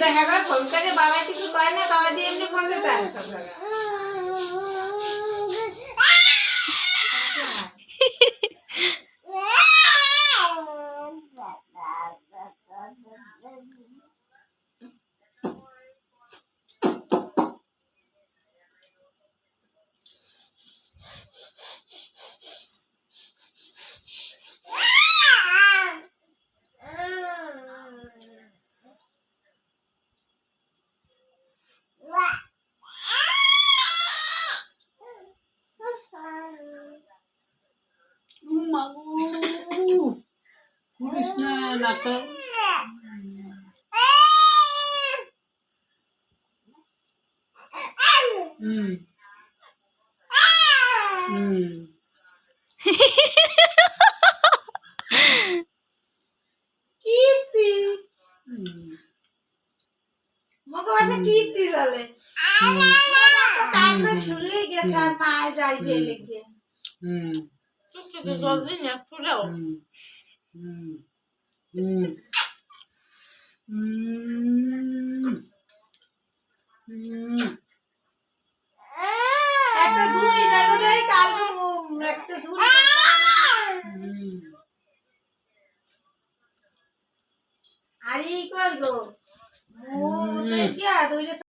দেখা গেল ফোন করে বাবা কিছু কয় না, বাবা দিয়ে এমনি ফোন করতে আসে সব জায়গায়। কীর্তি মুখে ভাষা কীর্তি চলে কান্না শুরু হয়ে গেছে আর মায় যাইবে লেগে জলদি না ফুরাও একটা ঝুড়ি দেখো দেই কালকে একটা ঝুড়ি আরে করগো ও তো কি আর